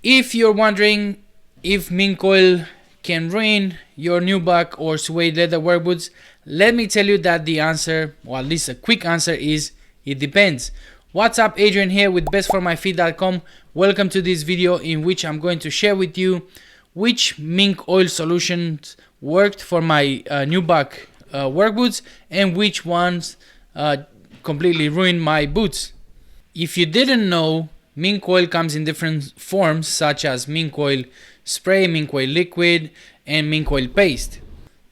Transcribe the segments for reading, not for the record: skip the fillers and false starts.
If you're wondering if mink oil can ruin your Nubuck or Suede leather work boots, let me tell you that the answer, or at least a quick answer, is it depends. What's up, Adrian here with bestformyfeet.com. Welcome to this video in which I'm going to share with you which mink oil solutions worked for my Nubuck work boots and which ones completely ruined my boots. If you didn't know, mink oil comes in different forms such as mink oil spray, mink oil liquid, and mink oil paste.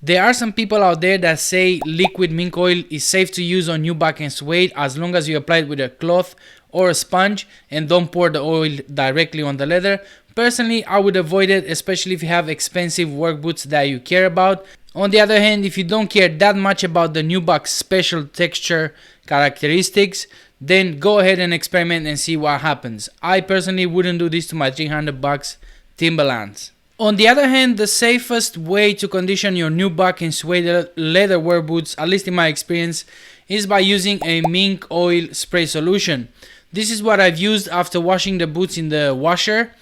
There are some people out there that say liquid mink oil is safe to use on Nubuck and Suede as long as you apply it with a cloth or a sponge and don't pour the oil directly on the leather. Personally, I would avoid it, especially if you have expensive work boots that you care about. On the other hand, if you don't care that much about the Nubuck's special texture characteristics, then go ahead and experiment and see what happens. I personally wouldn't do this to my $300 Timberlands. On the other hand, the safest way to condition your Nubuck and Suede leather work boots, at least in my experience, is by using a mink oil spray solution. This is what I've used after washing the boots in the washer,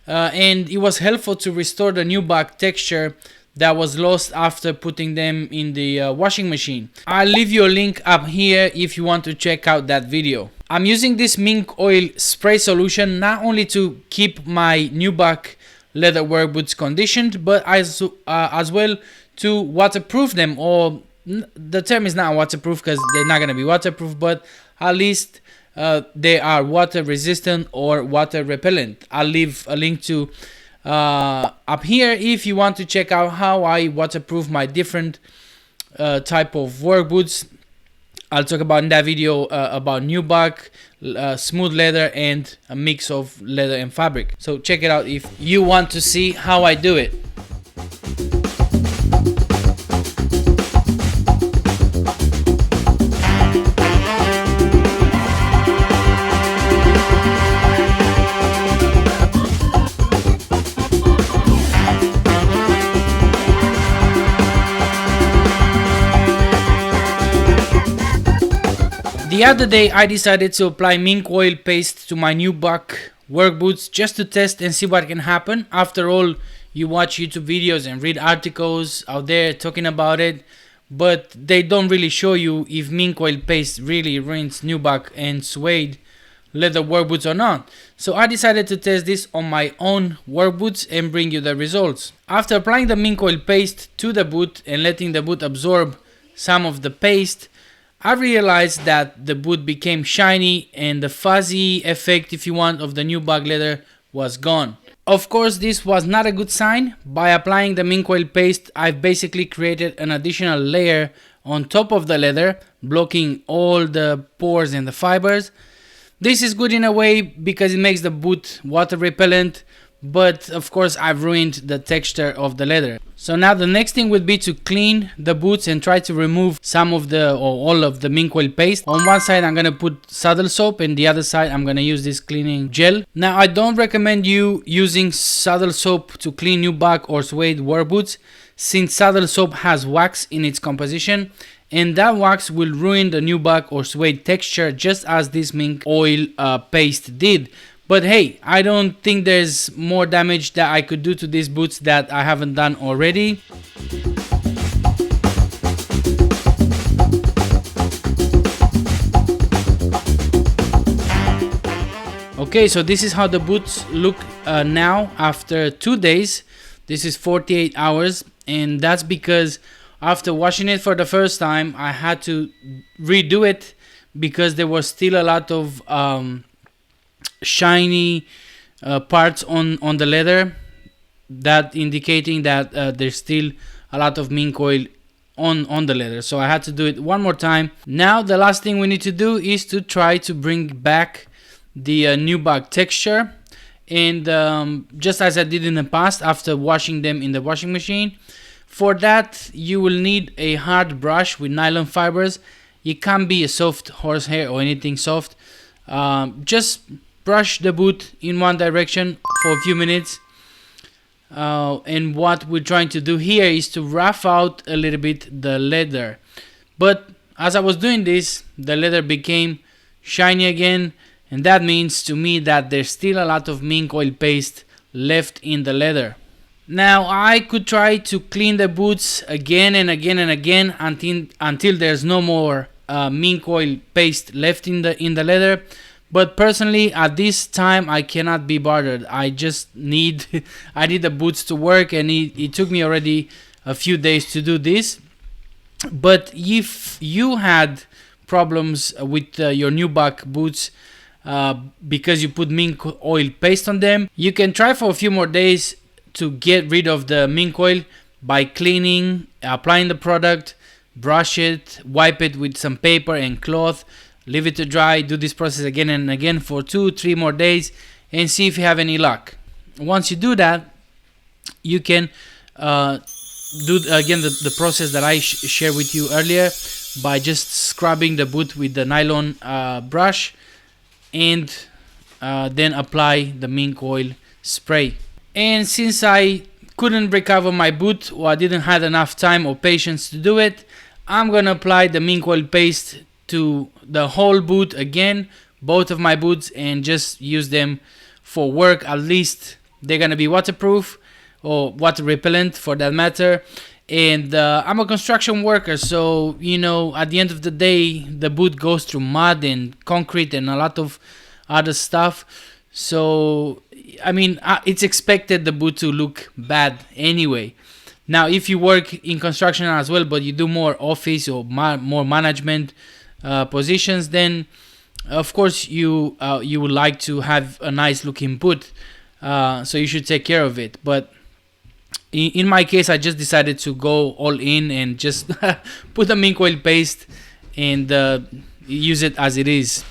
and it was helpful to restore the Nubuck texture that was lost after putting them in the washing machine. I'll leave you a link up here if you want to check out that video. I'm using this mink oil spray solution not only to keep my Nubuck leather work boots conditioned, but as well to waterproof them, or the term is not waterproof because they're not going to be waterproof, but at least they are water resistant or water repellent. I'll leave a link to up here if you want to check out how I waterproof my different type of work boots. I'll talk about in that video about Nubuck, smooth leather, and a mix of leather and fabric. So check it out if you want to see how I do it. The other day I decided to apply mink oil paste to my Nubuck work boots just to test and see what can happen. After all, you watch YouTube videos and read articles out there talking about it, but they don't really show you if mink oil paste really ruins Nubuck and Suede leather work boots or not. So I decided to test this on my own work boots and bring you the results. After applying the mink oil paste to the boot and letting the boot absorb some of the paste, I realized that the boot became shiny and the fuzzy effect, if you want, of the Nubuck leather was gone. Of course, this was not a good sign. By applying the mink oil paste, I've basically created an additional layer on top of the leather, blocking all the pores and the fibers. This is good in a way because it makes the boot water repellent, but of course I've ruined the texture of the leather. So now the next thing would be to clean the boots and try to remove some of the or all of the mink oil paste. On one side I'm gonna put saddle soap and the other side I'm gonna use this cleaning gel. Now I don't recommend you using saddle soap to clean Nubuck or Suede work boots, since saddle soap has wax in its composition, and that wax will ruin the Nubuck or Suede texture just as this mink oil paste did. But hey, I don't think there's more damage that I could do to these boots that I haven't done already. Okay, so this is how the boots look now after 2 days. This is 48 hours, and that's because after washing it for the first time, I had to redo it because there was still a lot of shiny parts on the leather, that indicating that there's still a lot of mink oil on the leather. So I had to do it one more time. Now the last thing we need to do is to try to bring back the Nubuck texture, and just as I did in the past after washing them in the washing machine. For that you will need a hard brush with nylon fibers. It can't be a soft horsehair or anything soft. Just brush the boot in one direction for a few minutes, and what we're trying to do here is to rough out a little bit the leather. But as I was doing this, the leather became shiny again, and that means to me that there's still a lot of mink oil paste left in the leather. Now I could try to clean the boots again and again and again until there's no more mink oil paste left in the leather. But personally, at this time, I cannot be bothered. I just need I need the boots to work, and it took me already a few days to do this. But if you had problems with your Nubuck boots because you put mink oil paste on them, you can try for a few more days to get rid of the mink oil by cleaning, applying the product, brush it, wipe it with some paper and cloth, leave it to dry, do this process again and again for 2-3 more days, and see if you have any luck. Once you do that, you can do again the process that I shared with you earlier by just scrubbing the boot with the nylon brush, and then apply the mink oil spray. And since I couldn't recover my boot, or I didn't have enough time or patience to do it, I'm gonna apply the mink oil paste to the whole boot again, both of my boots, and just use them for work. At least they're gonna be waterproof, or water repellent for that matter. And I'm a construction worker, so you know, at the end of the day, the boot goes through mud and concrete and a lot of other stuff. So I mean, it's expected the boot to look bad anyway. Now, if you work in construction as well, but you do more office or more management positions, then of course you would like to have a nice looking boot. So you should take care of it. But in my case, I just decided to go all in and just put the mink oil paste and use it as it is.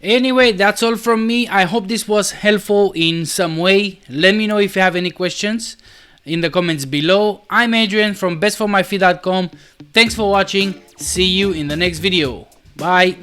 Anyway, that's all from me. I hope this was helpful in some way. Let me know if you have any questions in the comments below. I'm Adrian from bestformyfeet.com. Thanks for watching. See you in the next video. Bye.